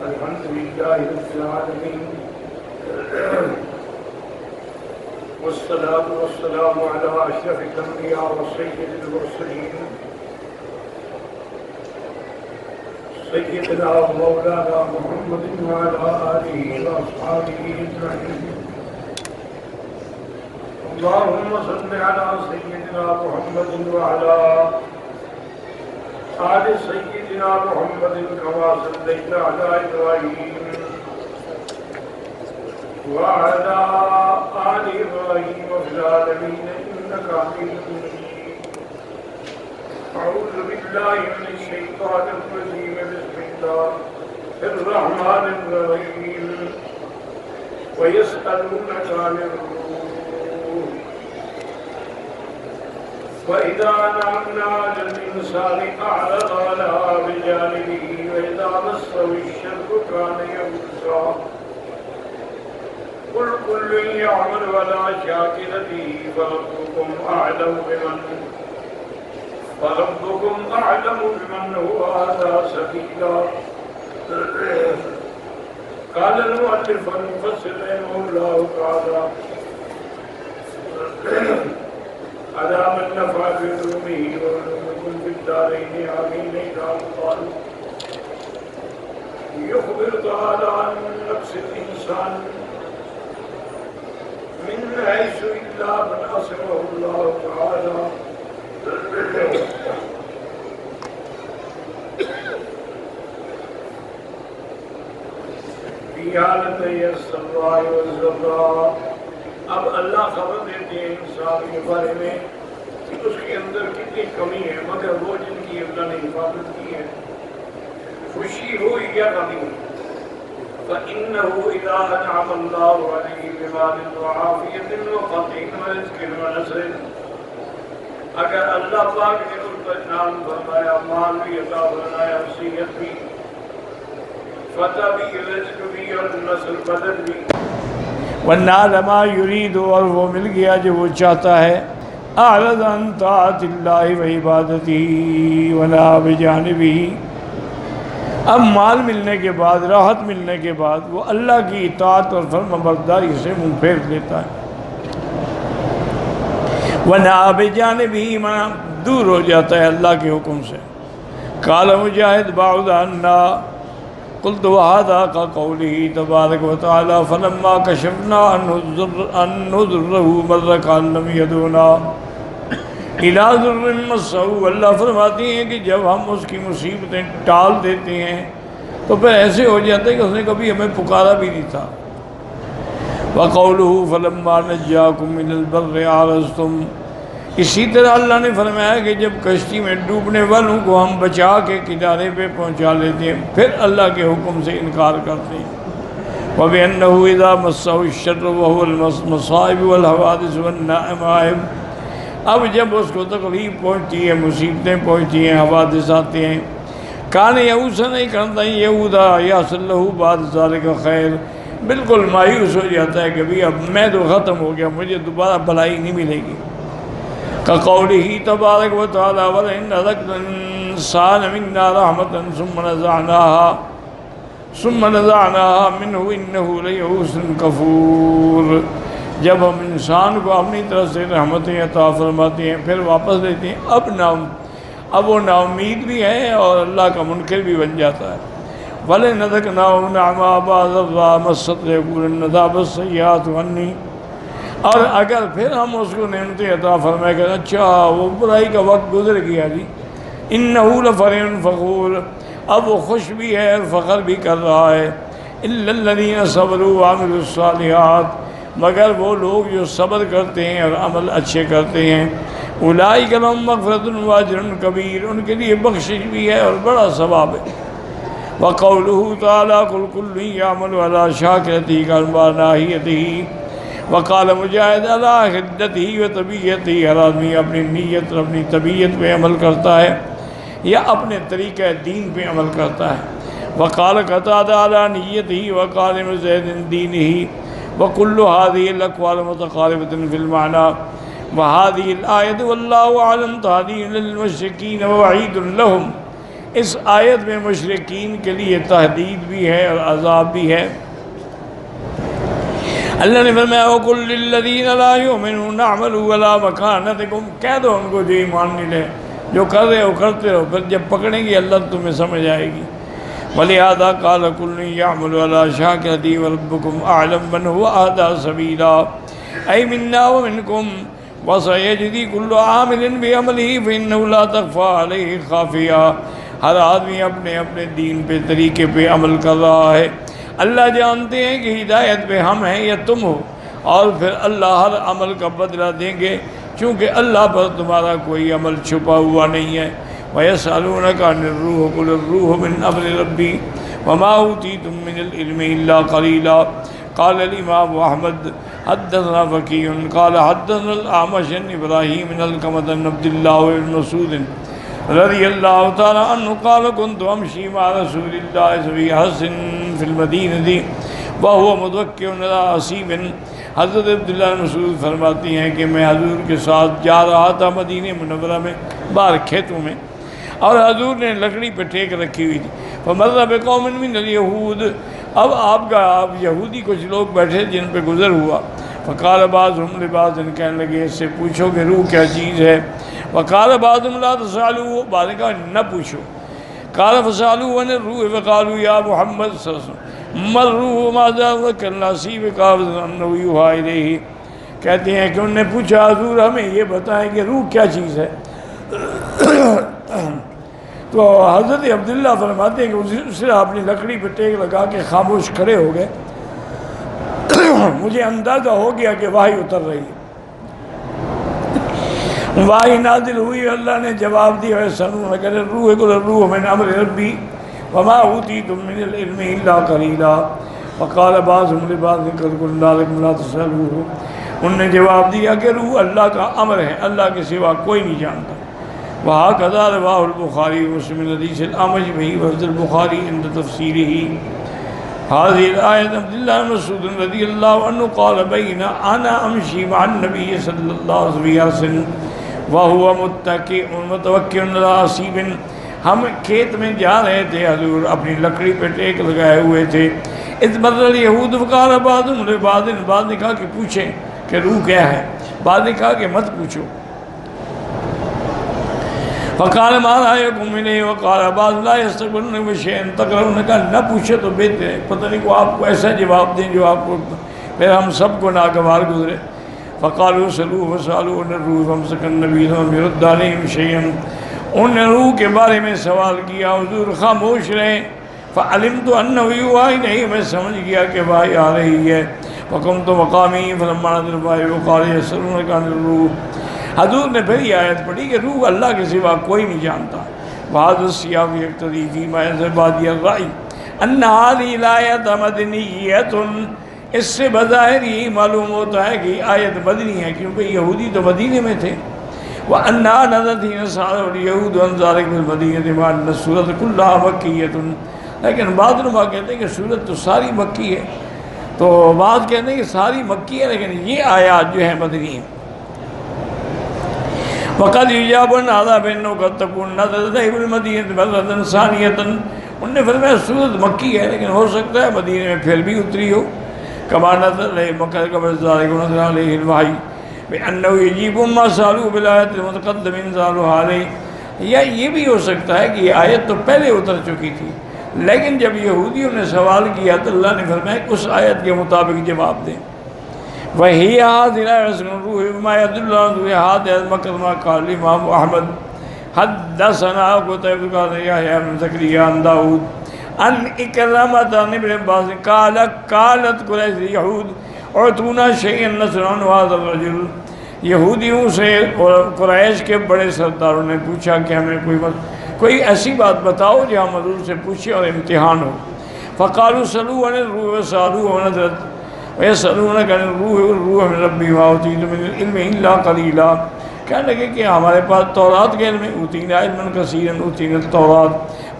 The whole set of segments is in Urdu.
الحمد لله رب العالمين والصلاة والسلام على أشرف الأنبياء وسيد المرسلين سيدنا ومولانا محمد وعلى آله وأصحابه أجمعين. اللهم صل على سيدنا محمد وعلى آل سيدنا محمد كما صليت على إبراهيم وعلى آل إبراهيم في العالمين إنك حميد مجيد. أعوذ بالله من الشيطان الرجيم. بسم الله الرحمن الرحيم. ويسألونك عن الروح وإذا أنعمنا على الإنسان أعرض عنها بجانبه وإذا مسه الشر كان يئوسا. قل كل يعمل على شاكلته فربكم أعلم بمن هو أهدى سبيلا. قال المؤلف المفسر رحمه الله تعالى على من نفع بعلومه وعلومكم في الدارين آمين. قال يخبر تعالى عن نفس الإنسان من حيث إلا من أصره الله تعالى. في حالت السراء والضراء. اب اللہ خبر دیتے ہیں انسان کے بارے میں کہ اس کے اندر کتنی کمی ہے، مگر وہ جن کی اللہ نے حفاظت کی ہے، خوشی ہو یا غمی ہو. فإنه إذا أنعم الله عليه بمال وعافية وفتح ورزق ونصر، اگر اللہ پاک نے اس پر انعام فرمایا، مال بھی عطا فرمایا، صحت بھی، فتح بھی، رزق بھی اور نصر مدد بھی، وَنَالَ مَا يُرِيدُ، اور وہ مل گیا جو وہ چاہتا ہے. أَعْرَضَ عَنْ طَاعَةِ اللَّهِ وَعِبَادَتِهِ وَنَأَى بِجَانِبِهِ. اب مال ملنے کے بعد، راحت ملنے کے بعد وہ اللہ کی اطاعت اور فرمانبرداری سے منہ پھیر لیتا ہے. وَنَأَى بِجَانِبِهِ، دور ہو جاتا ہے اللہ کے حکم سے. قال مجاہد بَعُدَ عَنَّا قلت وهذا كقوله تبارك وتعالى فلما كشفنا عنه ضره مر كأن لم يدعنا إلى ضر مسه. اللہ فرماتی ہیں کہ جب ہم اس کی مصیبتیں ٹال دیتے ہیں تو پھر ایسے ہو جاتا ہے کہ اس نے کبھی ہمیں پکارا بھی نہیں تھا. وقوله فلما نجاكم من البر عرضتم. اسی طرح اللہ نے فرمایا کہ جب کشتی میں ڈوبنے والوں کو ہم بچا کے کنارے پہ پہنچا لیتے ہیں پھر اللہ کے حکم سے انکار کرتے ہیں. وَبِأَنَّهُ إِذَا مَسَّهُ الشَّرُّ وَهُوَ الْمَصَائِبُ وَالْحَوَادِثُ وَالنَّائِمَائِبُ. اب جب اس کو تکلیف پہنچتی ہے، مصیبتیں پہنچتی ہیں، حوادث آتے ہیں، کان یئوسا، نہیں کرتا یہودا یحصل لہ بعد ذلک خیر، بالکل مایوس ہو جاتا ہے کہ بھی اب میں تو ختم ہو گیا، مجھے دوبارہ بھلائی نہیں ملے گی. كقوله تبارك وتعالى ولئن أذقنا الإنسان منا رحمة ثم نزعناها منه إنه ليئوس كفور. جب ہم انسان کو اپنی طرف سے رحمتیں عطا فرماتے ہیں پھر واپس لیتے ہیں، اب وہ نا امید بھی ہے اور اللہ کا منکر بھی بن جاتا ہے. وَلَئِنْ أَذَقْنَاهُ نَعْمَاءَ بَعْدَ ضَرَّاءٍ مَسَّتْهُ لَيَقُولَنَّ ذَهَبَ السَّيِّئَاتُ عَنِّي. اور اگر پھر ہم اس کو نعمتیں عطا فرمائے کہ اچھا وہ برائی کا وقت گزر گیا جی، انہ لفرح فخور، اب وہ خوش بھی ہے اور فخر بھی کر رہا ہے. الا الذین صبروا وعملوا الصالحات، مگر وہ لوگ جو صبر کرتے ہیں اور عمل اچھے کرتے ہیں، اولئک لہم مغفرۃ واجر کبیر، ان کے لیے بخشش بھی ہے اور بڑا ثواب ہے. وقولہ تعالی قل کل یعمل علی شاکرتہ کما ناہیتہ. وقال مجاہد علی حدتہ و طبیعتہ، ہر آدمی اپنی نیت اور اپنی طبیعت پہ عمل کرتا ہے یا اپنے طریقہ دین پہ عمل کرتا ہے. وقال قتادہ علی نیتہ وقال مجاہد دینہ. وكل هذه الأقوال متقاربة في المعنى. وهذه الآية والله أعلم تهدي للمشركين ووعيد لهم اس آیت میں مشرکین کے لیے تہدید بھی ہے اور عذاب بھی ہے۔ اللہ نے فرمایا وَقُلْ لِلَّذِينَ لَا يُؤْمِنُونَ اعْمَلُوا عَلَىٰ مَكَانَتِكُمْ، کہہ دو ان کو جو ایمان نہیں لے، جو کر رہے ہو کرتے رہو، پھر جب پکڑیں گے اللہ تمہیں سمجھ آئے گی۔ وَلِهَٰذَا قَالَ كُلٌّ يَعْمَلُ عَلَىٰ شَاكِلَتِهِ وَرَبُّكُمْ أَعْلَمُ مَنْ هُوَ أَهْدَىٰ سَبِيلًا أَيْ مِنَّا وَمِنكُمْ وَسَيَجْزِي كُلُّ عَامِلٍ بِعَمَلِهِ فَإِنَّهُ لَا تَخْفَىٰ عَلَيْهِ خَافِيَةٌ، ہر آدمی اپنے اپنے دین پہ طریقے پہ عمل کر رہا ہے، اللہ جانتے ہیں کہ ہدایت پہ ہم ہیں یا تم ہو، اور پھر اللہ ہر عمل کا بدلہ دیں گے، چونکہ اللہ پر تمہارا کوئی عمل چھپا ہوا نہیں ہے۔ وَيَسْأَلُونَكَ عَنِ الرُّوحِ قُلِ الرُّوحُ مِنْ أَمْرِ رَبِّي وَمَا أُوتِيتُم مِّنَ الْعِلْمِ إِلَّا قَلِيلًا۔ قال الإمام أحمد حدثنا وكيع قال حدثنا الأعمش عن إبراهيم بن علقمة عن عبد الله بن مسعود رضي الله تعالى عنه قال كنت أمشي مع رسول الله في حس في المدينة وهو متوكئ على حصيب۔ حضرت عبداللہ بن مسعود فرماتی ہیں کہ میں حضور کے ساتھ جا رہا تھا مدینہ منورہ میں، باہر کھیتوں میں، اور حضور نے لکڑی پہ ٹیک رکھی ہوئی تھی۔ فمر بقوم من الیہود، اب آپ یہودی کچھ لوگ بیٹھے جن پہ گزر ہوا۔ فقال بعضهم لبعض، کہنے لگے اس سے پوچھو کہ روح کیا چیز ہے۔ وقال بعضهم لا تسألوا، بعض نے کہا نہ پوچھو۔ قال فسألوا عن الروح فقالوا یا محمد صلی اللہ علیہ وسلم ما الروح ماذا ذكر النصیب قال انه يوحى الیہ، کہتے ہیں کہ انہوں نے پوچھا حضور ہمیں یہ بتائیں کہ روح کیا چیز ہے۔ تو حضرت عبداللہ فرماتے ہیں کہ اس سے اپنی لکڑی پہ ٹیک لگا کے خاموش کھڑے ہو گئے۔ مجھے اندازہ ہو گیا کہ وحی اتر رہی ہے، وحی نازل ہوئی، اللہ نے جواب دیا وَيَسْأَلُونَكَ عَنِ الرُّوحِ قُلِ الرُّوحُ مِنْ أَمْرِ رَبِّي وَمَا أُوتِيتُم مِّنَ الْعِلْمِ إِلَّا قَلِيلًا وَقَالَ بَعْضُهُمْ لِبَعْضٍ قَدْ قُلْنَا لَكُمْ لَا تَسْأَلُوهُ، انہوں نے جواب دیا کہ روح اللہ کا امر ہے، اللہ کے سوا کوئی نہیں جانتا۔ وَهَكَذَا رواه البخاری ومسلم من حدیث الأعمش بِهِ وَلَفْظِ البخاری عند تفسیرہ هذه الآية عبد الله بن مسعود رضي الله عنه قال بين أنا أمشي مع النبي صلى الله عليه وسلم وهو متوكئ على حصيب، ہم کھیت میں جا رہے تھے، حضور اپنی لکڑی پہ ٹیک لگائے ہوئے تھے۔ اذ مر اليهود فقال بعضهم لبعض، بعض نے کہا کہ پوچھیں کہ روح کیا ہے، بعض نے کہا کہ مت پوچھو۔ فقال ما رأيكم إليه وقال بعض لا يستقبلون بشيء تكرهون، کہا نہ پوچھے تو بہتر ہے، پتہ نہیں کو آپ کو ایسا جواب دیں جو آپ کو پھر ہم سب کو ناگوار گزرے۔ فقالوا سلوا وسألوا عن الروح فامسك النبي صلى الله عليه وسلم يرد عليهم شيئا، انہوں نے روح کے بارے میں سوال کیا، حضور خاموش رہے۔ فعلمت انه يوحى إليه، میں سمجھ گیا کہ وحی آ رہی ہے۔ فقمت مقامی فلما نزل الوحي وقال يسألونك عن الروح، حضور نے پھر یہ آیت پڑھی کہ روح اللہ کے سوا کوئی نہیں جانتا۔ وهذا السياق يقتضي فيما ينزل بادي الرأي ان هذه الآية مدنية، اس سے بظاہر یہ معلوم ہوتا ہے کہ آیت مدنی ہے کیونکہ یہودی تو مدینے میں تھے۔ وَأَنَّهَا نَزَلَتْ حِينَ سَأَلَ الْيَهُودُ عَنْ ذَلِكَ فِي الْمَدِينَةِ مَعَ أَنَّ السُّورَةَ كُلَّهَا مَكِّيَّةٌ، لیکن بعض علماء کہتے ہیں کہ سورت تو ساری مکی ہے، تو بعض کہتے ہیں کہ ساری مکی ہے لیکن یہ آیات جو ہے مدنی ہیں۔ وقد يجاب عن هذا بأنه قد تكون نزلت في المدينة مرة ثانية، انہوں نے فرمایا سورت مکی ہے لیکن ہو سکتا ہے مدینے میں پھر بھی اتری ہو۔ كما نزل مكة قبل ذلك ونزل عليه الوحي بأنه يجيب ما سألوه بالآية المتقدمة انزالها عليه، یا یہ بھی ہو سکتا ہے کہ یہ آیت تو پہلے اتر چکی تھی لیکن جب یہودیوں نے سوال کیا تو اللہ نے فرمایا کہ اس آیت کے مطابق جواب دیں۔ وہی هذه الروح بما يدل على هذه المكرمة قال الإمام أحمد حدثنا قتيبة قال يحيى بن زكريا عن داود عن إكرمة عن ابن عباس قالت قريش اليهود اعطونا شيئا نسأل عن هذا الرجل، یہودیوں سے اور قریش کے بڑے سرداروں نے پوچھا کہ ہمیں کوئی ایسی بات بتاؤ جو ہم حضور سے پوچھیں اور امتحان ہو۔ فقالوا سلوا عن الروح وسألوه عن نزلت ويسألونك عن الروح والروح من ربي وما أوتيتم من العلم إلا قليلا، کہنے لگے کہ ہمارے پاس تورات کے علم ہے، اوتینا علما کثیرا اوتینا التورات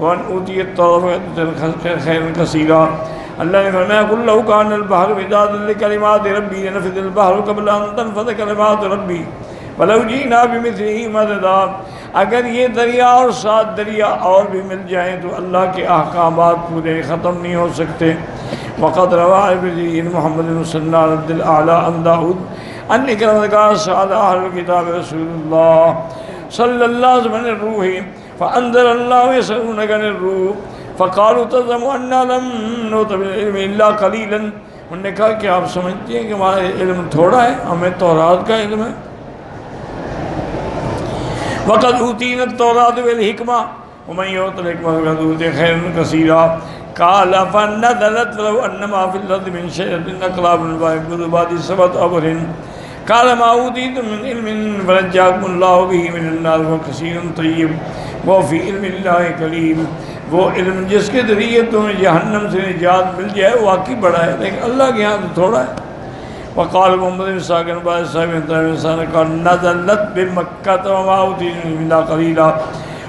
وان اوتی التورات خیرا کثیرا۔ اللہ نے فرمایا قل لو كان البحر مدادا لكلمات ربي لنفد البحر قبل ان تنفذ كلمات ربي ولو جئنا بمثله مددا۔ اگر یہ دریا اور 7 دریا اور بھی مل جائیں تو اللہ کے احکامات پورے ختم نہیں ہو سکتے۔ وقد روى ابن محمد صلی اللہ عبد الاعلیٰ عن داود ان اکرمہ قال سأل اہل الکتاب رسول اللہ صلی اللہ علیہ وسلم عن الروح فانزل اللہ يسألونك عن الروح فقالوا تزعم انا لم نؤت بالعلم الا قلیلا۔ انہوں نے کہا کہ آپ سمجھتے ہیں کہ ہمارا علم تھوڑا ہے، ہمیں تورات کا علم ہے۔ وقد اوتینا التوراۃ والحکمہ ومن یؤت الحکمہ فقد اوتی خیرا کثیرا۔ قال فنزلت ولو ان ما في الارض من شجرة اقلام فيأكل بعد 7 أبحر قال ما اوتيتم من علم فنجاكم الله به من النار وكثير طيب وفي علم الله قليل۔ وہ علم جس کے ذریعے تمہیں جہنم سے نجات مل جائے واقعی بڑا ہے، لیکن اللہ کے ہاں تو تھوڑا ہے۔ وقال محمد بن اسحاق بن بعض صاحب قال نزلت بمکہ وما اوتيتم الا قليلا۔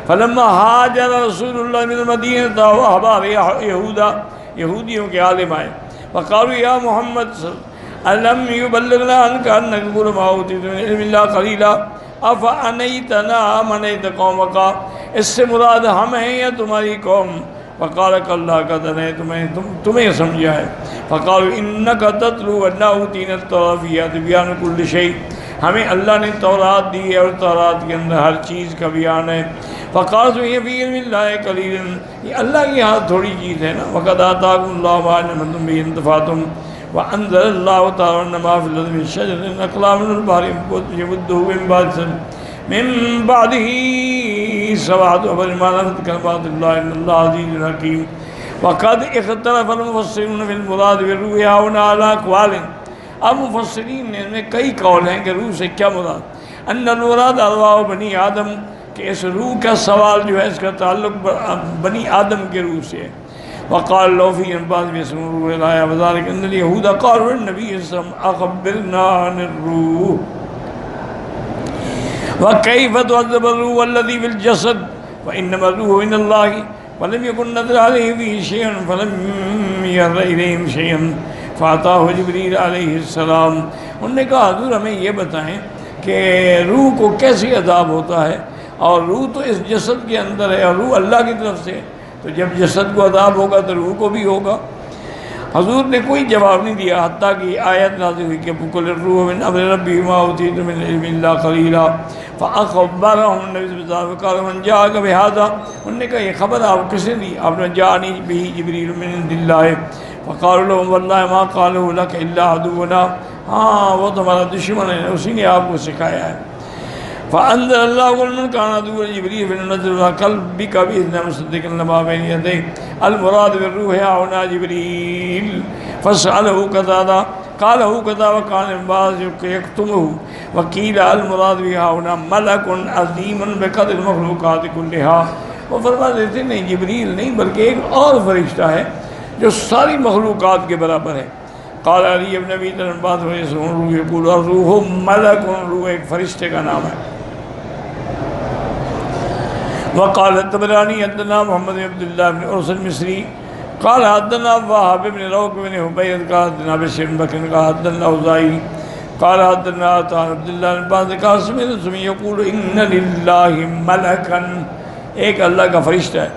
فلما حاجر رسول اللہ من المدینہ واحبار یہودیوں کے عالم آئے وقالوا یا محمد الم یبلغنا عنک ان نقول ما اوتیت من علم اللہ قلیلا افانیتنا منیت قومک۔ اس سے مراد ہم ہیں یا تمہاری قوم؟ فقال اللہ کا دنے تمہیں سمجھا ہے۔ فقالوا انک تتلو انا اوتینا التوراۃ فیہا تبیان کل شیء، ہمیں اللہ نے تورات دی ہے اور تورات کے اندر ہر چیز کا بیان ہے۔ فقالوا یہ فی علم اللہ قلیلا، یہ اللہ کی ہاں تھوڑی چیز ہے نا۔ وقد آتاکم اللہ ما علمتم به انتفعتم وانزل اللہ تعالی ما فی الارض من شجرة اقلام من البحر يمده من بعده 7 أبحر ما نفدت كلمات الله إن الله عزيز حكيم۔ وقد اختلف المفسرون في المراد بالروح هنا على أقوال۔ اب مفسرین نے ان میں کئی قول ہیں کہ روح سے کیا مراد۔ ان المراد ارواح بنی آدم، کہ اس روح کا سوال جو ہے اس کا تعلق بنی آدم کے روح سے ہے۔ وقال لو في بعض يسمون الروح الآية وذلك ان اليهود قالوا النبي صلى الله عليه وسلم أخبرنا عن الروح وكيف تعذب الروح الذي في الجسد وإنما الروح من الله ولم يكن نزل عليه به شيء فلم ير إليهم شيئا فأتاه جبريل علیہ السلام۔ انہوں نے کہا حضور ہمیں یہ بتائیں کہ روح کو کیسے عذاب ہوتا ہے، اور روح تو اس جسد کے اندر ہے اور روح اللہ کی طرف سے ہے، تو جب جسد کو عذاب ہوگا تو روح کو بھی ہوگا۔ حضور نے کوئی جواب نہیں دیا حتیٰ کہ آیت نازل ہوئی کہ قل الروح من امر ربی ما اوتیت من علم الا قلیلا فاخبرهم النبی صلی اللہ علیہ وسلم قال من جاءک بہذا۔ انہوں نے کہا یہ خبر آپ کس نے دی؟ آپ نے جاءنی بہ جبریل من عند اللہ۔ فقالوا لهم والله ما قالوا لك الا عدونا، ہاں وہ تمہارا دشمن ہے، اسی نے آپ کو سکھایا ہے۔ فانزل اللہ قل من كان عدوا لجبريل فلينزل على قلبك باذن مصدقا لما بين يديه المراد بالروح هنا جبريل فاسأله كذا قاله كذا وكان بعض يكتمه وقيل المراد بها هنا ملك عظيم بقدر المخلوقات كلها۔ وہ فرماتے تھے نہیں جبریل نہیں بلکہ ایک اور فرشتہ ہے جو ساری مخلوقات کے برابر ہے۔ قال علی ابن ابی طالب بعد میں روح یقول الروح ملک، روح ایک فرشتے کا نام ہے۔ وقال الطبرانی حدثنا محمد بن عبد الله بن أرس المصري قال حدثنا وهب بن روح بن حبيب قال حدثنا بشير بن بكر قال حدثنا الأوزاعي قال حدثنا عبد الله بن عباس قال سمعت يقول إن لله ملكا، ایک اللہ کا فرشتہ ہے۔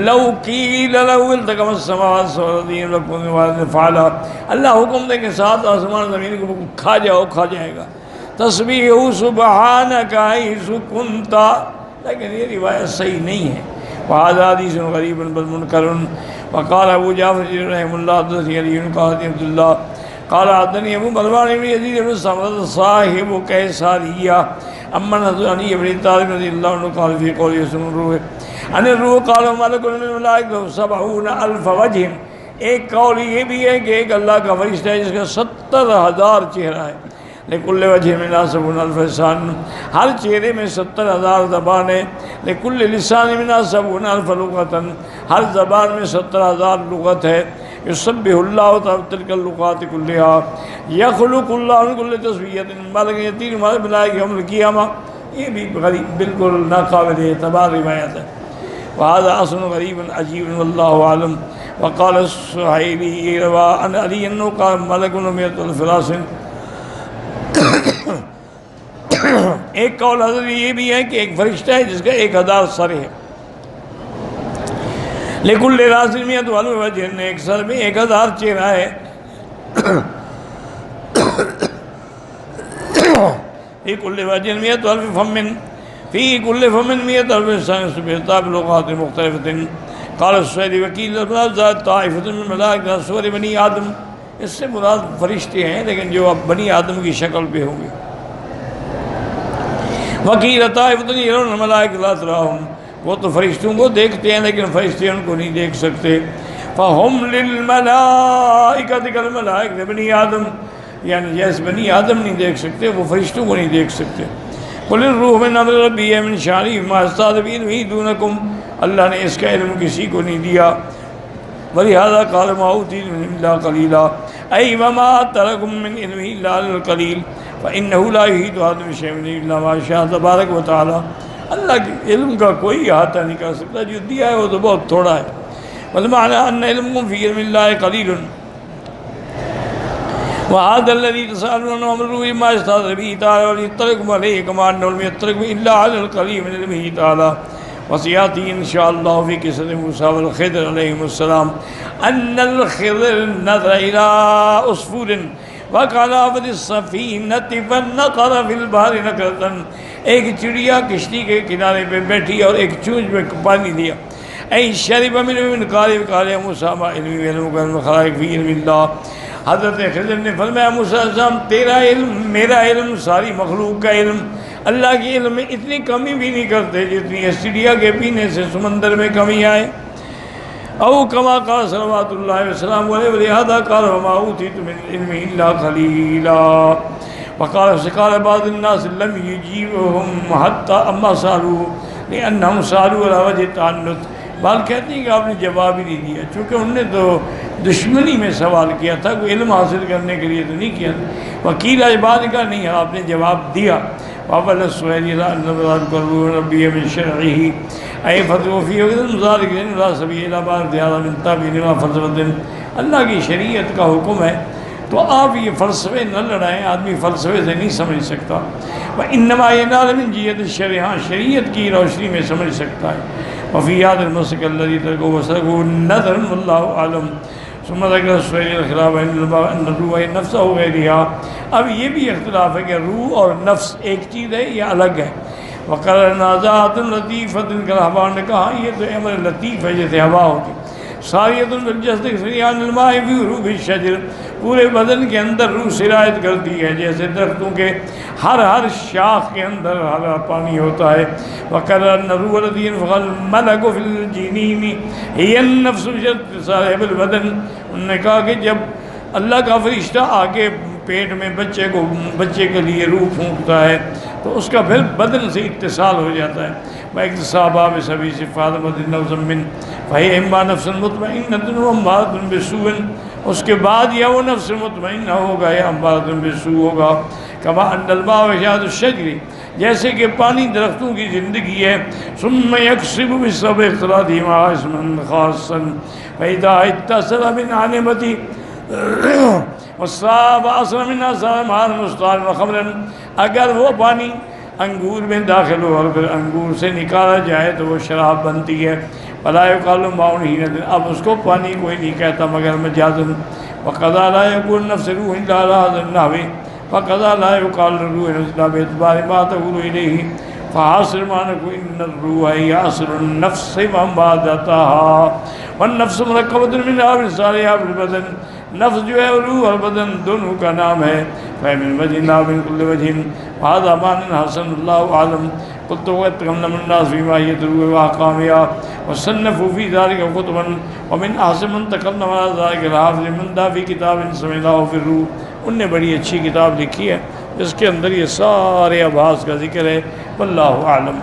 لو قیل له التقم السماوات والارض لكن واحد فعلا، اللہ حکم دے کہ 7 آسمان زمین کو کھا جائے گا۔ تسبیح سبحانک حیث کنت، لیکن یہ روایت صحیح نہیں ہے۔ وہذا حدیث غریب بل منکر۔ وقال ابو جعفر رحمہ اللہ حدثني علی قال عبد اللہ قال حدثني ابو مروان بن یزید بن سمرة صاحب قیساریہ امن علی ابن طالب رضی اللہ عنہ قال فی قول یسن الروح ان الروح قال ملک من الملائکہ 70,000 وجہ۔ ایک قول یہ بھی ہے کہ ایک اللہ کا فرشتہ ہے جس کا 70,000 چہرہ ہے۔ لکل وجہ من 70,000 لسان، ہر چہرے میں 70,000 زبان ہے۔ لکل لسان من 70,000 لغۃ، ہر زبان میں 70,000 لغت ہے۔ یسبح اللہ تعالی تلک اللغات کلہا، یخلق اللہ من کل تسبیحۃ ما لم یطیر ما الملائکہ یوم القیامہ۔ یہ بھی غریب بالکل ناقابل اعتبار روایت ہے۔ وهذا اصل غریب عجیب واللہ عالم۔ وقال السہیلی روى عن علی انه قال ملک 100 الفراس ایک قول حضرت یہ بھی ہے کہ ایک فرشتہ ہے جس کا 1000 سر ہے، لیکن راسمیت والے وجہ نے ایک سر میں 1000 چہرہ ہے۔ فی کل وجہ مئۃ الف فم، فی کل فم مئۃ الف سائنس بخطاب لغات مختلفۃ۔ قال السویدی وکیل ذات طائفۃ من ملائکۃ صور بنی آدم، اس سے مراد فرشتے ہیں لیکن جو اب بنی آدم کی شکل پہ ہوں گے۔ وکیل طائفۃ یرون الملائکۃ لا تراہم، وہ تو فرشتوں کو دیکھتے ہیں لیکن فرشتے ان کو نہیں دیکھ سکتے۔ فہم للملائکۃ کالملائکۃ بنی آدم، یعنی جیسے بنی آدم نہیں دیکھ سکتے وہ فرشتوں کو نہیں دیکھ سکتے۔ قل الروح من امر ربی من شانہ ما استعاذ بعلمہ دونکم، اللہ نے اس کا علم کسی کو نہیں دیا۔ ولہذا قال ما اوتیتم من علم الا قلیلا، ای وما ترکم من علمہ الا القلیل فانہ لا یحیط احد بشیء الا ما شاء تبارک و تعالی۔ اللہ کے علم کا کوئی احاطہ نہیں کر سکتا، جو دیا ہے وہ تو بہت تھوڑا ہے۔ والمعنی ان علمکم فی علم اللہ قلیل، وهذا الذي تسألون عنه أمره ما استعاذ به تعالى وليطلعكم عليه كما أنه لم يطلعكم إلا على القليل من علمه تعالى۔ وسيأتي إن شاء الله في قصة موسى والخضر عليهم السلام أن الخضر نظر إلى عصفور وقال في السفينة فنقر في البحر نقرة، ایک چڑیا کشتی کے کنارے پہ بیٹھی اور ایک چونچ میں پانی دیا۔ اے شرب من قال موسیٰ ما علمی وعلمک علم الخلائق فی علم اللہ، حضرت خضر نے فرمایا موسیٰ علیہ السلام تیرا علم میرا علم ساری مخلوق کا علم، اللہ کے علم میں اتنی کمی بھی نہیں کرتے جتنی اس چڑیا کے پینے سے سمندر میں کمی آئے۔ او کما قال صلوات اللہ وسلم علیہ ولہذا قال وما اوتیتم من علم الا قلیلا۔ وقال بعض الناس لم يجيبهم حتى اما سالوا لانهم سالوا على وجه التعنت، بال کہتے ہیں کہ آپ نے جواب ہی نہیں دیا چونکہ انہوں نے تو دشمنی میں سوال کیا تھا، کوئی علم حاصل کرنے کے لیے تو نہیں کیا تھا۔ وکیل اجباد کا نہیں، آپ نے جواب دیا۔ وابل السویدی ربی من شرعہ اے فتو فی ذلک لا سبیل الی بار دیارہ من تابعین و فلسفۃ، اللہ کی شریعت کا حکم ہے تو آپ یہ فلسفے نہ لڑائیں، آدمی فلسفے سے نہیں سمجھ سکتا۔ وانما ینال من جہت الشرع، شریعت کی روشنی میں سمجھ سکتا ہے۔ وفی هذا المسلک الذی ترکہ وسلکہ نظر واللہ اعلم۔ ثم ذکر السویدی الخلاف ان الروح نفس و غیرها، اب یہ بھی اختلاف ہے کہ روح اور نفس ایک چیز ہے یا الگ ہے۔ وقال نازعات لطیفۃ، کلہبان نے کہا یہ تو امر لطیف ہے جیسے ہوا ہوتی۔ ساریۃ بالجسد سریان الماء فی روح الشجر، پورے بدن کے اندر روح سرایت کرتی ہے جیسے درختوں کے ہر شاخ کے اندر ہر پانی ہوتا ہے۔ وقال ان روح الذی ينفخ الملك فی الجنین هی النفس صاحب البدن، انہوں نے کہا کہ جب اللہ کا فرشتہ آگے پیٹ میں بچے کے لیے روح پھونکتا ہے تو اس کا پھر بدن سے اتصال ہو جاتا ہے۔ وَاِقْتِصَابَا بِسَبِي صِفَاتِ مَدِنَّ وَزَمِّن فَهِيَ إِمَّا نَفْسٌ مُطْمَئِنَّةٌ وَأَمَّارَةٌ بِسُوءٍ، اس کے بعد یا وہ نفس مطمئنہ ہوگا یا امارۃ بالسوء ہوگا۔ کما ان الماء وشاد الشجر، جیسے کہ پانی درختوں کی زندگی ہے۔ ثم یکسب بسبب اختلاطهما اسما خاصا فاذا اتصل من عنبتی والصاب اصل من اثار مال مستعار وخمرا، اگر وہ پانی انگور میں داخل ہو اور پھر انگور سے نکالا جائے تو وہ شراب بنتی ہے۔ ولا يقال ماء حين، اب اس کو پانی کوئی نہیں کہتا مگر مجازاً۔ وقضى لا يكون نفس روح الا على هذا النحو، وقضى لا يقال الروح الا باعتبار ما تقول اليه، فحاصل ما نقول ان الروح هي اصل النفس ومادتها، والنفس مرکبۃ من اعضاء صالحہ بالبدن، نفس جو ہے روح اور بدن دونوں کا نام ہے۔ فمن وجہ لا من كل وجہ، وهذا معنى حسن اللہ عالم۔ قلت وتكلم الناس فيما هي الروح واحكامها وصنفوا في ذلك كتبا، ومن احسن من تكلم على ذلك الحافظ المندى في كتاب سماه في الروح، انہوں نے بڑی اچھی کتاب لکھی ہے جس کے اندر یہ سارے ابحاث کا ذکر ہے۔ واللہ اعلم۔